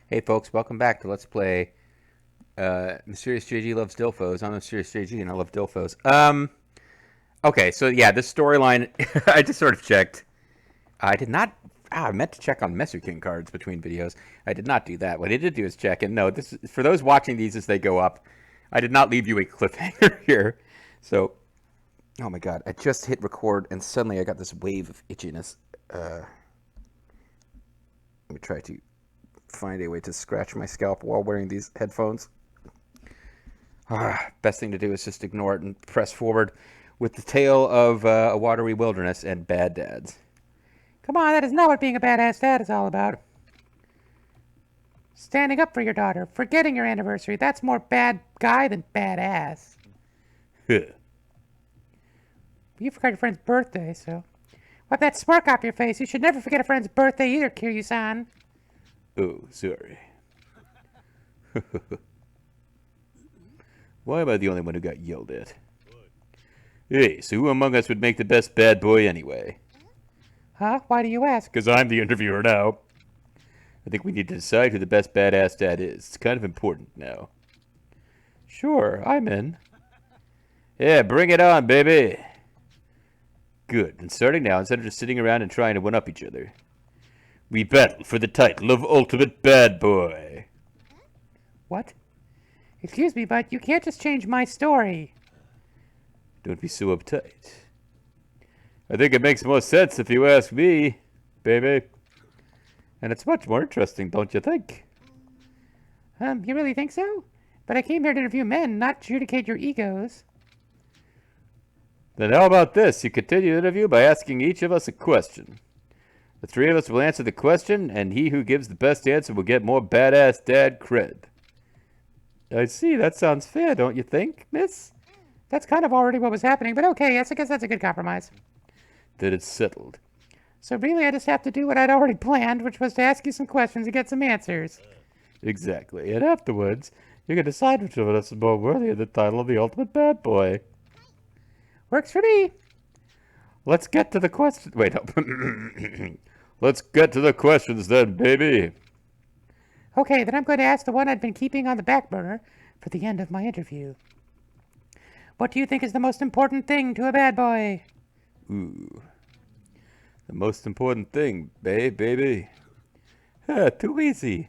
Hey folks, welcome back to Let's Play Mysterious JG Loves Dilfos. I'm Mysterious JG and I love Dilfos. Okay, so yeah, this storyline, I just sort of checked. I did not, I meant to check on Messer King cards between videos. I did not do that. What I did do is check, and no, this for those watching these as they go up, I did not leave you a cliffhanger here. So, oh my god, I just hit record and suddenly I got this wave of itchiness. Let me try to find a way to scratch my scalp while wearing these headphones. Best thing to do is just ignore it and press forward with the tale of a watery wilderness and bad dads. Come on, that is not what being a badass dad is all about. Standing up for your daughter, forgetting your anniversary, that's more bad guy than badass. You forgot your friend's birthday, so... Wipe that smirk off your face. You should never forget a friend's birthday either, Kiryu-san. Oh, sorry. Why am I the only one who got yelled at? Hey, so who among us would make the best bad boy anyway? Huh? Why do you ask? Because I'm the interviewer now. I think we need to decide who the best badass dad is. It's kind of important now. Sure, I'm in. Yeah, bring it on, baby. Good, and starting now, instead of just sitting around and trying to one-up each other, we battle for the title of Ultimate Bad Boy. What? Excuse me, but you can't just change my story. Don't be so uptight. I think it makes more sense if you ask me, baby. And it's much more interesting, don't you think? You really think so? But I came here to interview men, not adjudicate your egos. Then how about this? You continue the interview by asking each of us a question. The three of us will answer the question, and he who gives the best answer will get more badass dad cred. I see, that sounds fair, don't you think, miss? That's kind of already what was happening, but okay, yes, I guess that's a good compromise. Then it's settled. So really I just have to do what I'd already planned, which was to ask you some questions and get some answers. Exactly, and afterwards, you can decide which of us is more worthy of the title of the Ultimate Bad Boy. Works for me. Let's get to the question. Wait, no. Let's get to the questions then, baby. Okay, then I'm going to ask the one I've been keeping on the back burner for the end of my interview. What do you think is the most important thing to a bad boy? Ooh. The most important thing, baby. Too easy.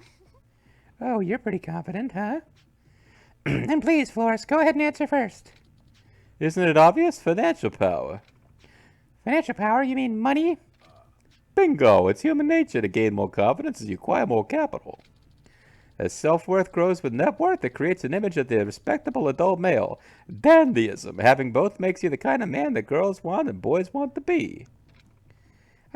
Oh, you're pretty confident, huh? And please, Flores, go ahead and answer first. Isn't it obvious? Financial power. Financial power? You mean money? Bingo! It's human nature to gain more confidence as you acquire more capital. As self-worth grows with net worth, it creates an image of the respectable adult male. Dandyism. Having both makes you the kind of man that girls want and boys want to be.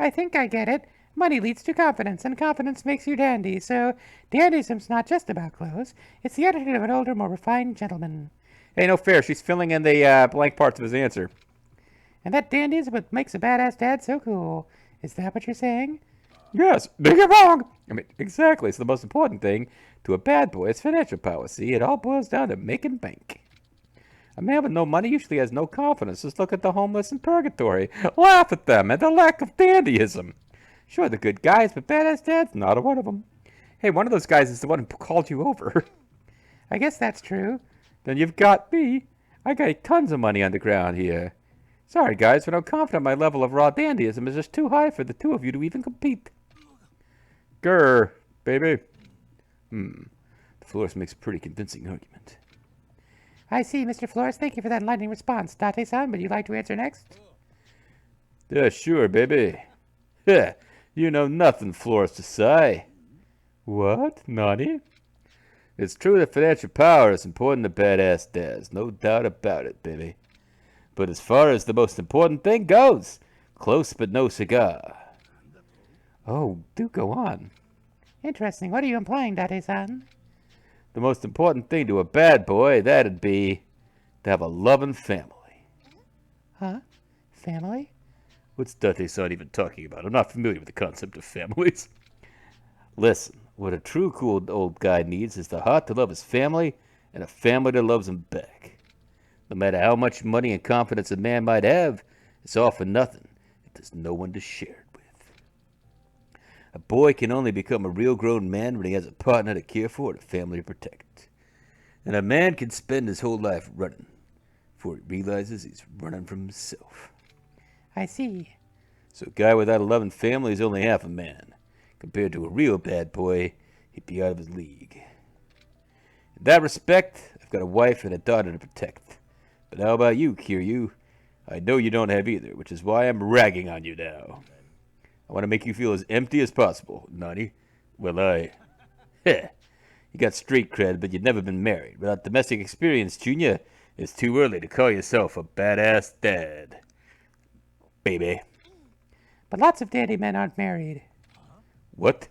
I think I get it. Money leads to confidence, and confidence makes you dandy, so dandyism's not just about clothes. It's the attitude of an older, more refined gentleman. Hey, no fair. She's filling in the blank parts of his answer. And that dandy is what makes a badass dad so cool. Is that what you're saying? Yes, but you're wrong. I mean, exactly. It's the most important thing to a bad boy is financial power. See, it all boils down to making bank. A man with no money usually has no confidence. Just look at the homeless in purgatory. Laugh at them and the lack of dandyism. Sure, the good guys, but badass dad's not a one of them. Hey, one of those guys is the one who called you over. I guess that's true. Then you've got me. I got tons of money on the ground here. Sorry, guys, but I'm confident my level of raw dandyism is just too high for the two of you to even compete. Grr, baby. Flores makes a pretty convincing argument. I see, Mr. Flores. Thank you for that enlightening response. Date-san, would you like to answer next? Yeah, sure, baby. Yeah, you know nothing, Flores to say. What? Nani? It's true that financial power is important to badass dads. No doubt about it, baby. But as far as the most important thing goes, close but no cigar. Oh, do go on. Interesting. What are you implying, Date-san? The most important thing to a bad boy, that'd be to have a loving family. Huh? Family? What's Date-san even talking about? I'm not familiar with the concept of families. Listen, what a true cool old guy needs is the heart to love his family and a family that loves him back. No matter how much money and confidence a man might have, it's all for nothing if there's no one to share it with. A boy can only become a real grown man when he has a partner to care for and a family to protect. And a man can spend his whole life running before he realizes he's running from himself. I see. So a guy without a loving family is only half a man. Compared to a real bad boy, he'd be out of his league. In that respect, I've got a wife and a daughter to protect. But how about you, Kiryu? I know you don't have either, which is why I'm ragging on you now. I want to make you feel as empty as possible, Nani. Well, you got street cred, but you've never been married. Without domestic experience, Junior, it's too early to call yourself a badass dad. Baby. But lots of daddy men aren't married. What?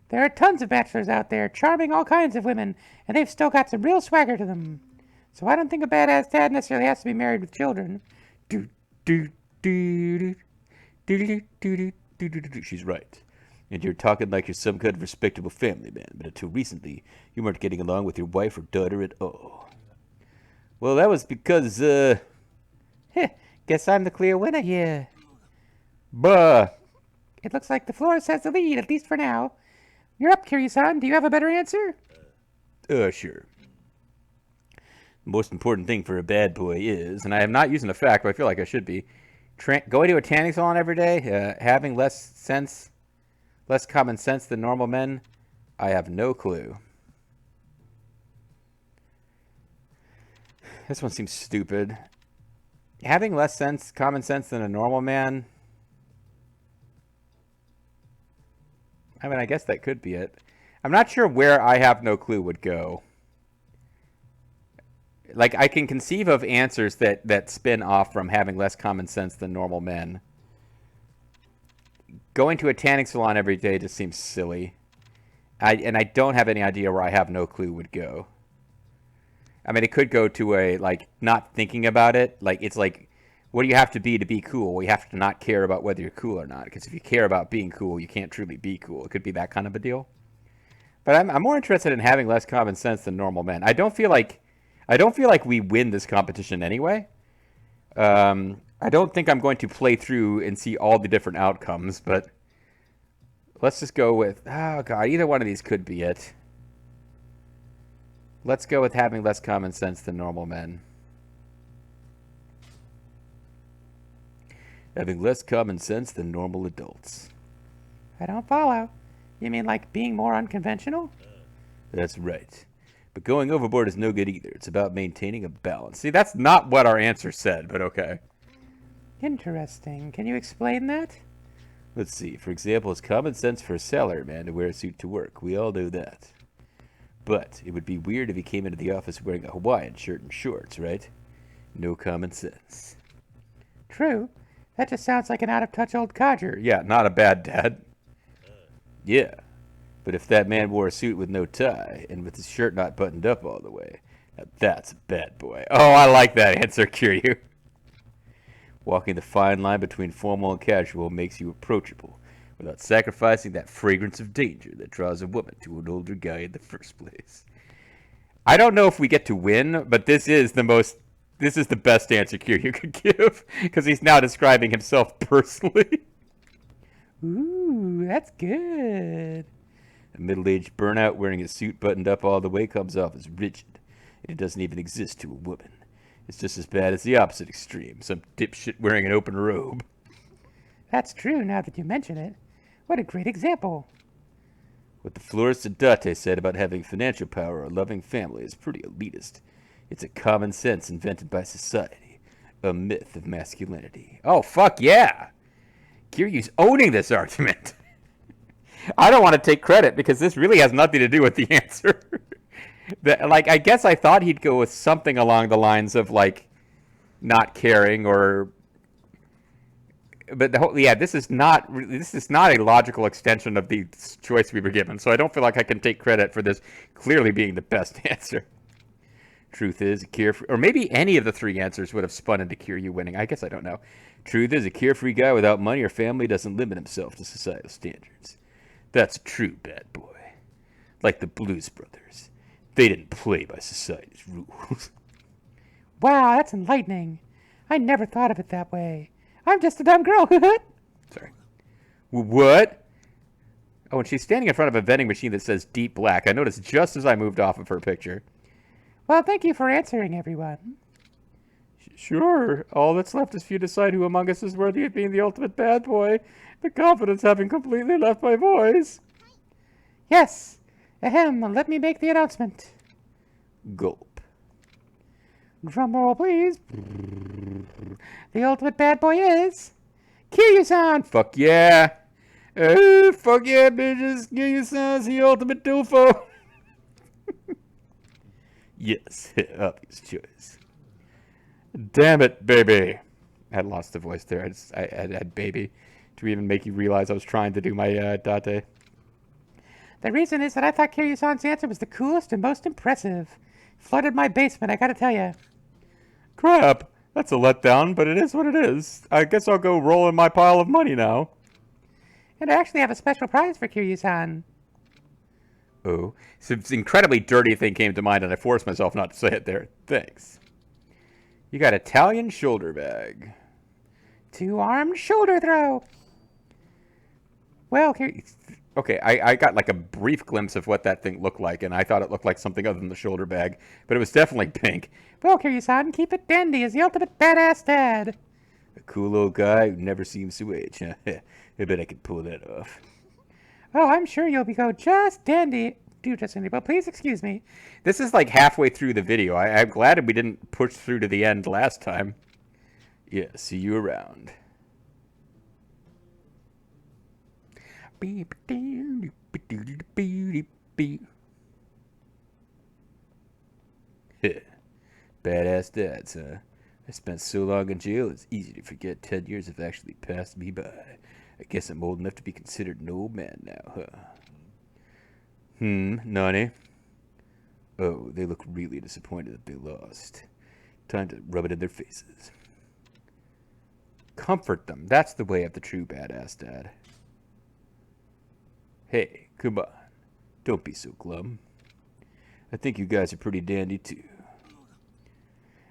There are tons of bachelors out there, charming all kinds of women, and they've still got some real swagger to them. So I don't think a badass dad necessarily has to be married with children. She's right. And you're talking like you're some kind of respectable family man, but until recently, you weren't getting along with your wife or daughter at all. Well, that was because, Guess I'm the clear winner here. Bruh. It looks like the Florist has the lead, at least for now. You're up, Kiryu-san. Do you have a better answer? Sure. The most important thing for a bad boy is, and I am not using a fact, but I feel like I should be, going to a tanning salon every day, having less common sense than normal men. I have no clue. This one seems stupid. Having less common sense than a normal man. I mean, I guess that could be it. I'm not sure where I have no clue would go. Like, I can conceive of answers that spin off from having less common sense than normal men. Going to a tanning salon every day just seems silly. And I don't have any idea where I have no clue would go. I mean, it could go to a, like, not thinking about it. Like, it's like, what do you have to be cool? Well, you have to not care about whether you're cool or not. Because if you care about being cool, you can't truly be cool. It could be that kind of a deal. But I'm more interested in having less common sense than normal men. I don't feel like we win this competition anyway. I don't think I'm going to play through and see all the different outcomes, but let's just go with, oh god, either one of these could be it. Let's go with having less common sense than normal men. Having less common sense than normal adults. I don't follow. You mean like being more unconventional? That's right. But going overboard is no good either. It's about maintaining a balance. See, that's not what our answer said, but okay. Interesting. Can you explain that? Let's see. For example, it's common sense for a salaryman to wear a suit to work. We all know that. But it would be weird if he came into the office wearing a Hawaiian shirt and shorts, right? No common sense. True. That just sounds like an out-of-touch old codger. Yeah, not a bad dad. Yeah. But if that man wore a suit with no tie and with his shirt not buttoned up all the way, now that's a bad boy. Oh, I like that answer, Kiryu. Walking the fine line between formal and casual makes you approachable without sacrificing that fragrance of danger that draws a woman to an older guy in the first place. I don't know if we get to win, but this is the best answer Kiryu could give, because he's now describing himself personally. Ooh, that's good. A middle-aged burnout wearing a suit buttoned up all the way comes off as rigid, and it doesn't even exist to a woman. It's just as bad as the opposite extreme, some dipshit wearing an open robe. That's true now that you mention it. What a great example. What the florist Adate said about having financial power or a loving family is pretty elitist. It's a common sense invented by society, a myth of masculinity. Oh, fuck yeah! Kiryu's owning this argument. I don't want to take credit because this really has nothing to do with the answer. I guess I thought he'd go with something along the lines of, like, not caring or... But this is not a logical extension of the choice we were given, so I don't feel like I can take credit for this clearly being the best answer. Truth is, a carefree... Or maybe any of the three answers would have spun into Kiryu winning. I guess I don't know. Truth is, a carefree guy without money or family doesn't limit himself to societal standards. That's a true bad boy. Like the Blues Brothers. They didn't play by society's rules. Wow, that's enlightening. I never thought of it that way. I'm just a dumb girl. Sorry. What? Oh, and she's standing in front of a vending machine that says Deep Black. I noticed just as I moved off of her picture. Well, thank you for answering, everyone. Sure. All that's left is for you to decide who among us is worthy of being the ultimate bad boy. The confidence having completely left my voice. Yes. Ahem, let me make the announcement. Gulp. Drum roll, please. The ultimate bad boy is... Kiryu-san! Fuck yeah. Fuck yeah, bitches. Kiryu-san's the ultimate DILFO. Yes, obvious choice. Damn it, baby. I had lost the voice there. I had baby to even make you realize I was trying to do my date. The reason is that I thought Kiryu-san's answer was the coolest and most impressive. Flooded my basement, I gotta tell ya. Crap. That's a letdown, but it is what it is. I guess I'll go roll in my pile of money now. And I actually have a special prize for Kiryu-san. Oh. So it's an incredibly dirty thing came to mind, and I forced myself not to say it there. Thanks. You got Italian shoulder bag. 2-armed shoulder throw. Well, okay, I got like a brief glimpse of what that thing looked like, and I thought it looked like something other than the shoulder bag, but it was definitely pink. Well, Kiryu-san, keep it dandy as the ultimate badass dad. A cool old guy who never seems to age. I bet I could pull that off. Oh, I'm sure you'll go just dandy. But please excuse me. This is like halfway through the video. I'm glad we didn't push through to the end last time. Yeah, see you around. Badass dads, huh? I spent so long in jail, it's easy to forget 10 years have actually passed me by. I guess I'm old enough to be considered an old man now, huh? Nani? Oh, they look really disappointed that they lost. Time to rub it in their faces. Comfort them. That's the way of the true badass dad. Hey, come on. Don't be so glum. I think you guys are pretty dandy, too.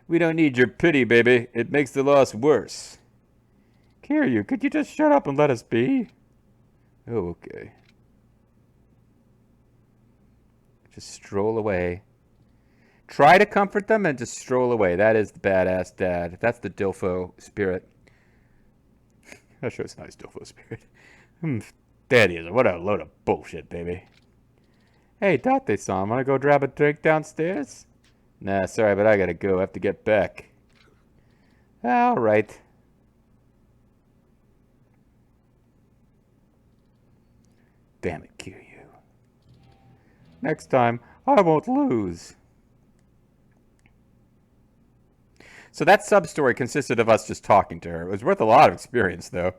We don't need your pity, baby. It makes the loss worse. Kiryu, could you just shut up and let us be? Oh, okay. Just stroll away. Try to comfort them and just stroll away. That is the badass dad. That's the DILFO spirit. That shows nice DILFO spirit. Daddy is what a load of bullshit, baby. Hey, Date-san, wanna go grab a drink downstairs? Nah, sorry, but I gotta go. I have to get back. All right. Damn it, Kiryu. Next time, I won't lose. So that sub-story consisted of us just talking to her. It was worth a lot of experience, though.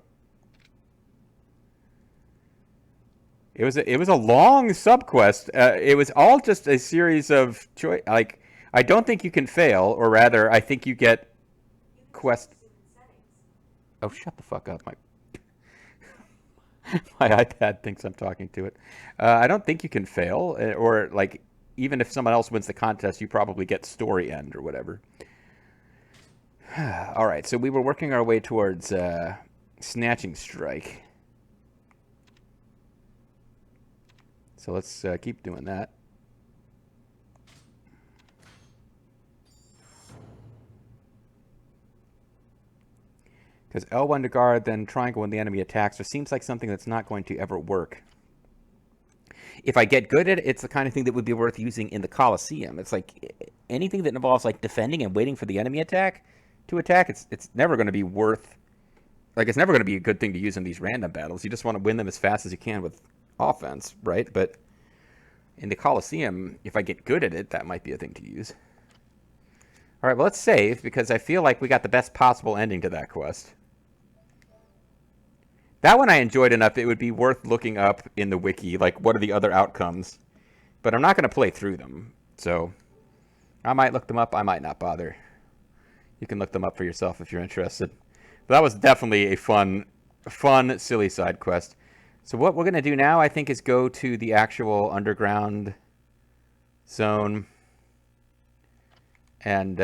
It was a long sub-quest. It was all just a series of choice. Like, I don't think you can fail, or rather, I think you get quest. Oh, shut the fuck up, my my iPad thinks I'm talking to it. I don't think you can fail, or like even if someone else wins the contest, you probably get story end or whatever. All right, so we were working our way towards snatching strike. So let's keep doing that. Because L1 to guard, then triangle when the enemy attacks. So it seems like something that's not going to ever work. If I get good at it, it's the kind of thing that would be worth using in the Coliseum. It's like anything that involves like defending and waiting for the enemy to attack. It's never going to be worth. Like it's never going to be a good thing to use in these random battles. You just want to win them as fast as you can with offense, right? But in the Coliseum, if I get good at it, that might be a thing to use. All right, well, let's save because I feel like we got the best possible ending to that quest. That one I enjoyed enough it would be worth looking up in the wiki, like what are the other outcomes. But I'm not going to play through them, so I might look them up, I might not bother. You can look them up for yourself if you're interested. But that was definitely a fun, silly side quest. So what we're going to do now, I think, is go to the actual underground zone. And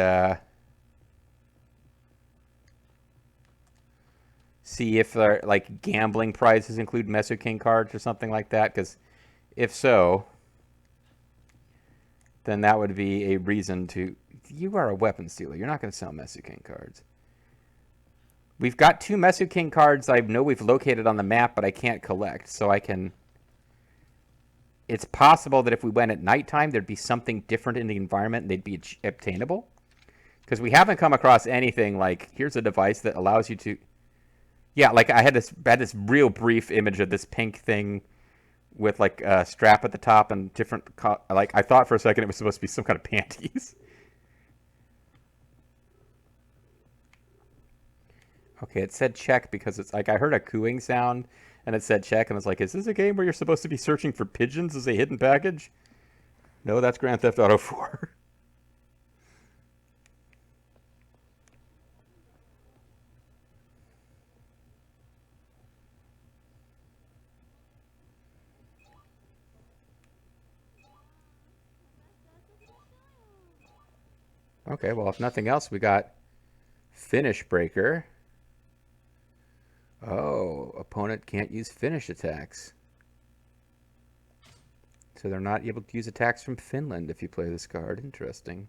see if like gambling prizes include Mesu King cards or something like that. Because if so, then that would be a reason to. You are a weapons dealer. You're not going to sell Mesu King cards. We've got 2 Mesu King cards I know we've located on the map, but I can't collect. So I can... It's possible that if we went at nighttime, there'd be something different in the environment and they'd be obtainable. Because we haven't come across anything like, here's a device that allows you to... Yeah, like I had this real brief image of this pink thing with like a strap at the top and different... Like, I thought for a second it was supposed to be some kind of panties. Okay, it said check because it's like I heard a cooing sound and it said check and I was like, is this a game where you're supposed to be searching for pigeons as a hidden package? No, that's Grand Theft Auto 4. Okay, well, if nothing else, we got Finish Breaker. Oh, opponent can't use finish attacks. So they're not able to use attacks from Finland if you play this card. Interesting.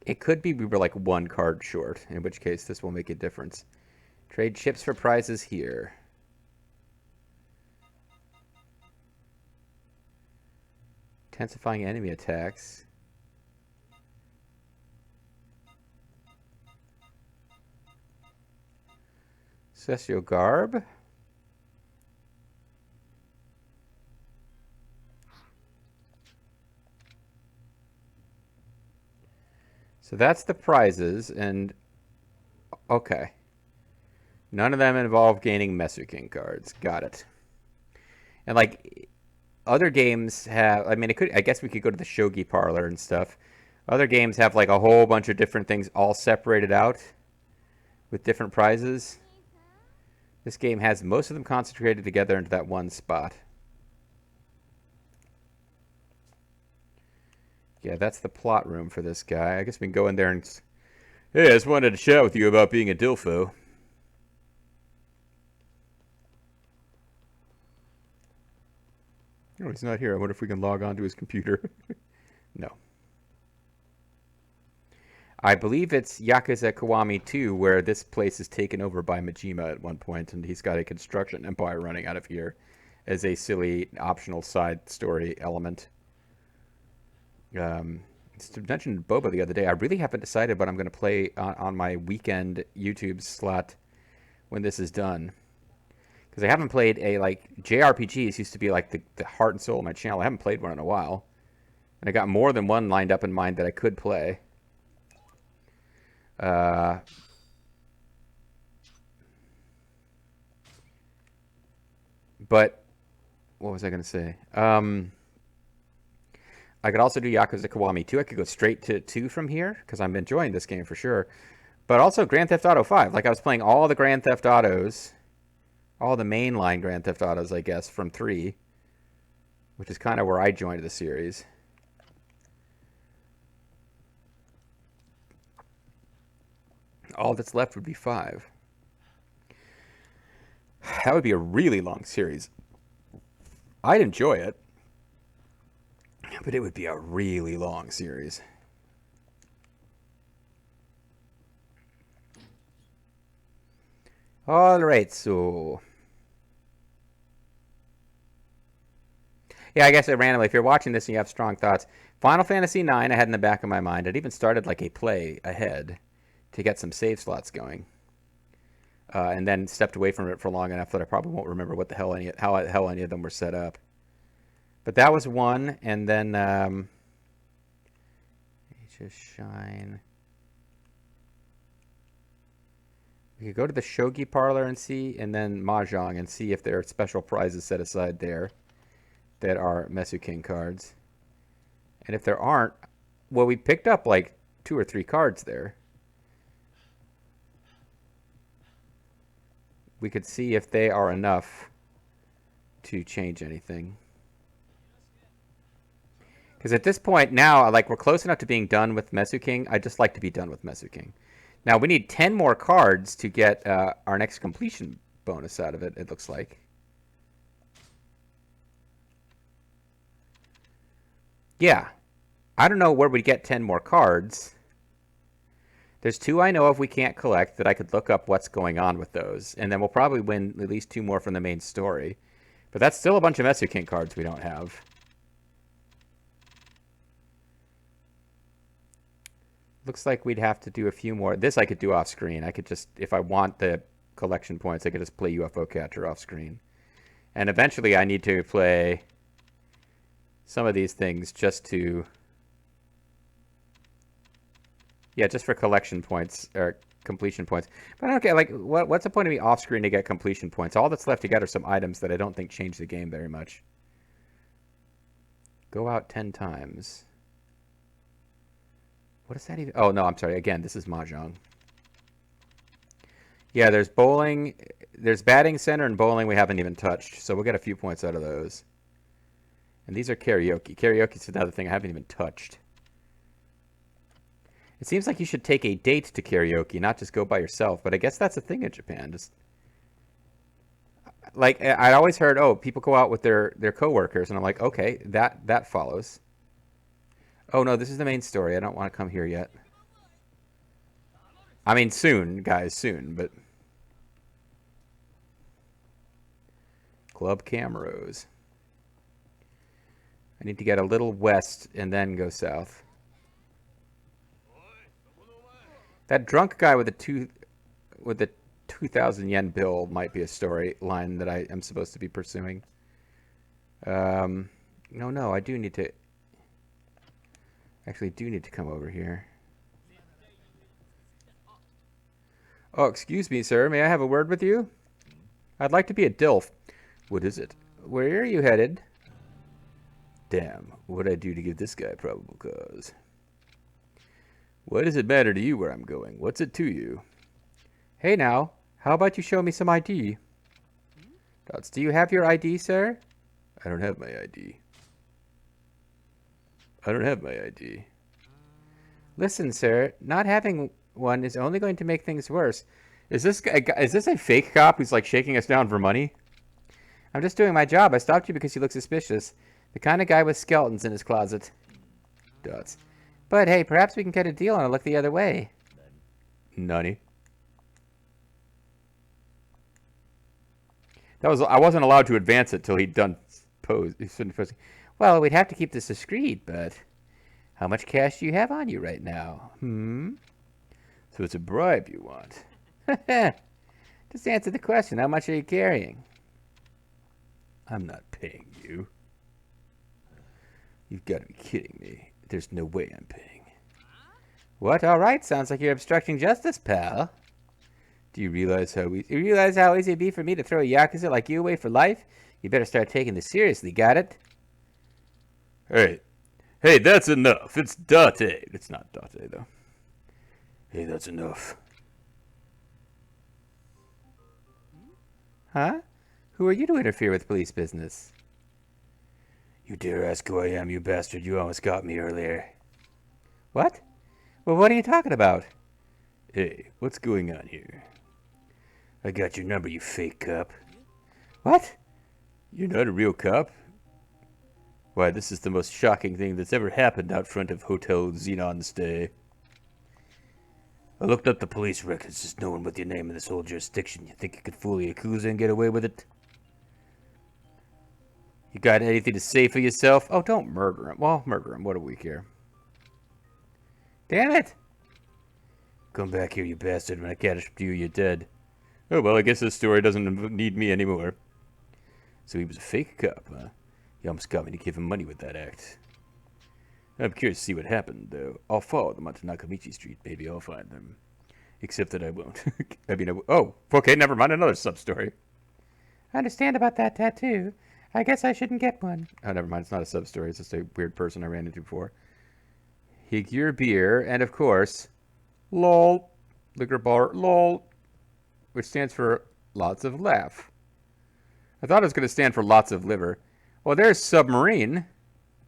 It could be we were like 1 card short, in which case this will make a difference. Trade chips for prizes here. Intensifying enemy attacks. Celestial Garb. So that's the prizes, and okay. None of them involve gaining Mesu King cards. Got it. And like other games have, I mean, I guess we could go to the shogi parlor and stuff. Other games have like a whole bunch of different things all separated out with different prizes. This game has most of them concentrated together into that one spot. Yeah, that's the plot room for this guy. I guess we can go in there and... Hey, I just wanted to chat with you about being a DILFO. Oh, he's not here. I wonder if we can log on to his computer. No. I believe it's Yakuza Kiwami 2, where this place is taken over by Majima at one point, and he's got a construction empire running out of here as a silly optional side story element. To mention Boba the other day, I really haven't decided what I'm going to play on my weekend YouTube slot when this is done. Because I haven't played like, JRPGs used to be like the heart and soul of my channel. I haven't played one in a while. And I got more than one lined up in mind that I could play. But, what was I going to say? I could also do Yakuza Kiwami 2. I could go straight to 2 from here, because I'm enjoying this game for sure. But also Grand Theft Auto 5. Like, I was playing all the Grand Theft Autos, all the mainline Grand Theft Autos, I guess, from 3, which is kind of where I joined the series. All that's left would be 5. That would be a really long series. I'd enjoy it. But it would be a really long series. Alright, so... Yeah, I guess randomly, if you're watching this and you have strong thoughts, Final Fantasy IX I had in the back of my mind. I'd even started like a play ahead to get some save slots going. And then stepped away from it for long enough that I probably won't remember what the hell how the hell any of them were set up. But that was one, and then just shine. We could go to the shogi parlor and see, and then mahjong and see if there are special prizes set aside there that are Mesu King cards. And if there aren't, well, we picked up like 2 or 3 cards there. We could see if they are enough to change anything. Because at this point now, like, we're close enough to being done with Mesu King. I just like to be done with Mesu King. Now, we need 10 more cards to get our next completion bonus out of it, it looks like. Yeah. I don't know where we get 10 more cards. There's 2 I know of we can't collect that I could look up what's going on with those. And then we'll probably win at least 2 more from the main story. But that's still a bunch of Mesu King cards we don't have. Looks like we'd have to do a few more. This I could do off screen. I could just, if I want the collection points, I could just play UFO Catcher off screen. And eventually I need to play some of these things just to... Yeah, just for collection points, or completion points. But I don't get, like, what's the point of me off screen to get completion points? All that's left to get are some items that I don't think change the game very much. Go out 10 times. What is that even? Oh, no, I'm sorry. Again, this is Mahjong. Yeah, there's bowling. There's batting center and bowling we haven't even touched. So we'll get a few points out of those. And these are karaoke. Karaoke's another thing I haven't even touched. It seems like you should take a date to karaoke, not just go by yourself. But I guess that's a thing in Japan. Just like, I always heard, oh, people go out with their coworkers. And I'm like, okay, that follows. Oh, no, this is the main story. I don't want to come here yet. I mean, soon, guys, soon, but... Club Camaros. I need to get a little west and then go south. That drunk guy with the 2,000 yen bill might be a storyline that I am supposed to be pursuing. No, I do need to... Actually, do need to come over here. Oh, excuse me, sir. May I have a word with you? I'd like to be a DILF. What is it? Where are you headed? Damn, what'd I do to give this guy probable cause? What does it matter to you where I'm going? What's it to you? Hey now, how about you show me some ID? Dots, do you have your ID, sir? I don't have my ID. I don't have my ID. Listen, sir, not having one is only going to make things worse. Is this a fake cop who's like shaking us down for money? I'm just doing my job. I stopped you because you look suspicious. The kind of guy with skeletons in his closet. Dots. But hey, perhaps we can get a deal and look the other way. Nani? I wasn't allowed to advance it till he'd done pose. Well, we'd have to keep this discreet, but how much cash do you have on you right now? So it's a bribe you want. Just answer the question. How much are you carrying? I'm not paying you. You've got to be kidding me. There's no way I'm paying. What? All right. Sounds like you're obstructing justice, pal. Do you realize how easy it'd be for me to throw a Yakuza like you away for life? You better start taking this seriously, got it? Hey, that's enough. It's Date. It's not Date, though. Hey, that's enough. Huh? Who are you to interfere with police business? You dare ask who I am, you bastard. You almost got me earlier. What? Well, what are you talking about? Hey, what's going on here? I got your number, you fake cop. What? You're not a real cop? Why, this is the most shocking thing that's ever happened out front of Hotel Xenon Stay. I looked up the police records. There's no one with your name in this whole jurisdiction. You think you could fool a Yakuza and get away with it? You got anything to say for yourself? Oh, don't murder him. Well, murder him. What do we care? Damn it! Come back here, you bastard. When I catch you, you're dead. Oh, well, I guess this story doesn't need me anymore. So he was a fake cop, huh? He almost got me to give him money with that act. I'm curious to see what happened, though. I'll follow them onto Nakamichi Street. Maybe I'll find them. Except that I won't. Oh, okay, never mind. Another sub-story. I understand about that tattoo. I guess I shouldn't get one. Oh, never mind. It's not a sub-story. It's just a weird person I ran into before. Higure beer, and of course, LOL. Liquor bar, LOL. Which stands for lots of laugh. I thought it was going to stand for lots of liver. Well, there's submarine.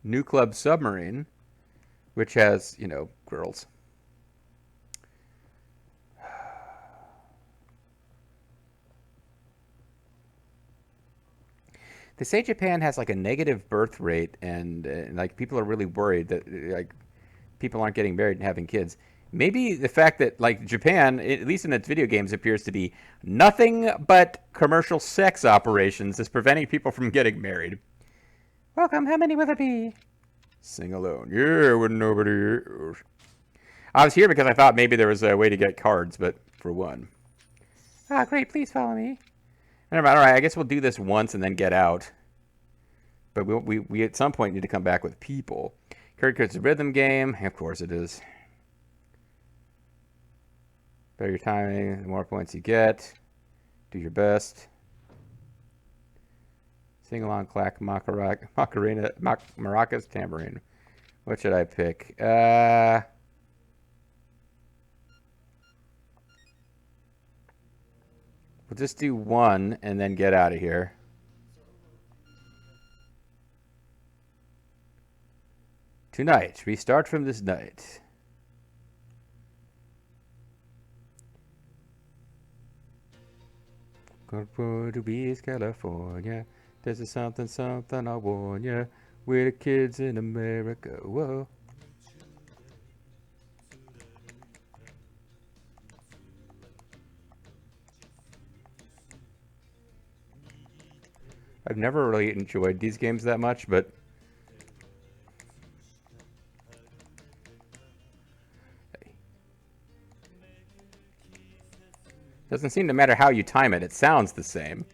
New Club Submarine, which has, you know, girls. They say Japan has like a negative birth rate, and like people are really worried that like people aren't getting married and having kids. Maybe the fact that like Japan, at least in its video games, appears to be nothing but commercial sex operations is preventing people from getting married. Welcome, how many will it be? Sing alone. Yeah, when nobody. I was here because I thought maybe there was a way to get cards, but for one. Ah, great, please follow me. Never mind. All right, I guess we'll do this once and then get out. But we at some point need to come back with people. Cricket's a rhythm game. Of course it is. Better your timing, the more points you get. Do your best. Sing along, clack, macarena, maracas, tambourine. What should I pick? We'll just do one and then get out of here. Tonight, we start from this night. Going to be California. There's a something I warn ya. We're the kids in America. Whoa. I've never really enjoyed these games that much, but doesn't seem to matter how you time it. It sounds the same.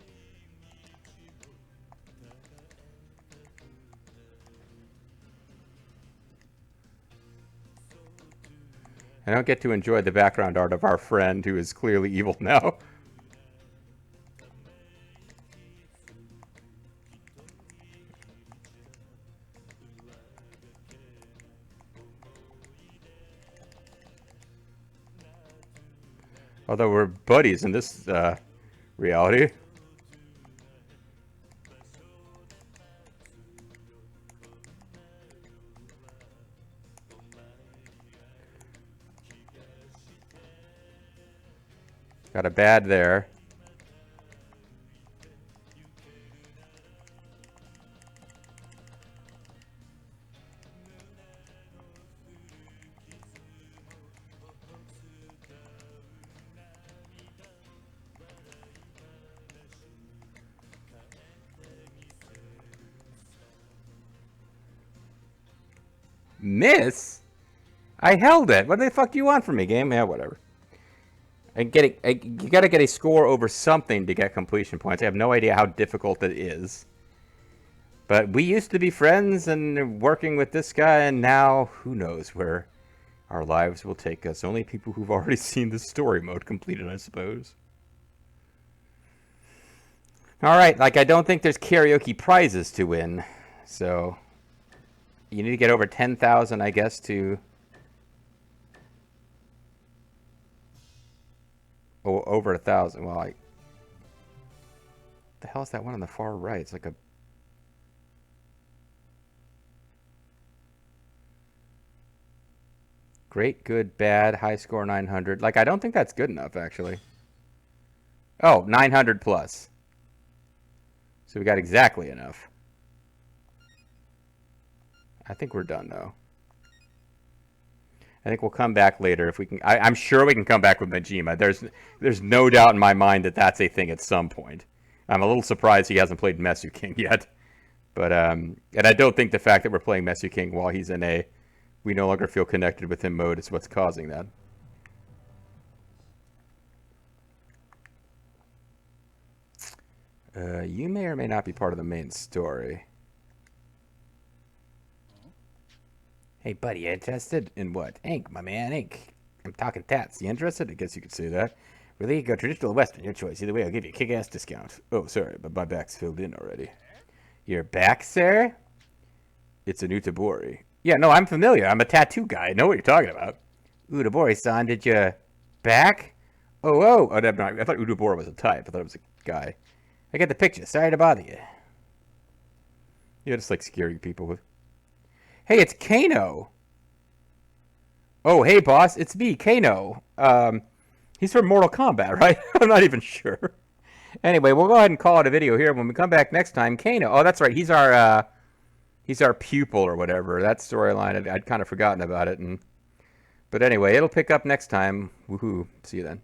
I don't get to enjoy the background art of our friend who is clearly evil now. Although we're buddies in this reality. Got a bad there. Miss? I held it. What the fuck do you want from me, game? Yeah, whatever. You gotta get a score over something to get completion points. I have no idea how difficult it is. But we used to be friends and working with this guy, and now who knows where our lives will take us. Only people who've already seen the story mode completed, I suppose. Alright, like I don't think there's karaoke prizes to win. So you need to get over 10,000, I guess, to... Oh, over 1,000. Well, like... the hell is that one on the far right? It's like a... Great, good, bad, high score 900. Like, I don't think that's good enough, actually. Oh, 900 plus. So we got exactly enough. I think we're done, though. I think we'll come back later if we can. I'm sure we can come back with Majima. There's no doubt in my mind that that's a thing at some point. I'm a little surprised he hasn't played Mesu King yet. But, and I don't think the fact that we're playing Mesu King while he's in a we no longer feel connected with him mode is what's causing that. You may or may not be part of the main story. Hey, buddy, you interested in what? Ink, my man, ink. I'm talking tats. You interested? I guess you could say that. Really? Go traditional Western, your choice. Either way, I'll give you a kick-ass discount. Oh, sorry, but my back's filled in already. Your back, sir? It's an Utabori. Yeah, no, I'm familiar. I'm a tattoo guy. I know what you're talking about. Utabori-san, did you back? Oh, I thought Utabori was a type. I thought it was a guy. I get the picture. Sorry to bother you. Yeah, just like scaring people with... Hey, it's Kano. Oh, hey, boss. It's me, Kano. He's from Mortal Kombat, right? I'm not even sure. Anyway, we'll go ahead and call it a video here. When we come back next time, Kano. Oh, that's right. He's our pupil or whatever. That storyline, I'd kind of forgotten about it. But anyway, it'll pick up next time. Woohoo. See you then.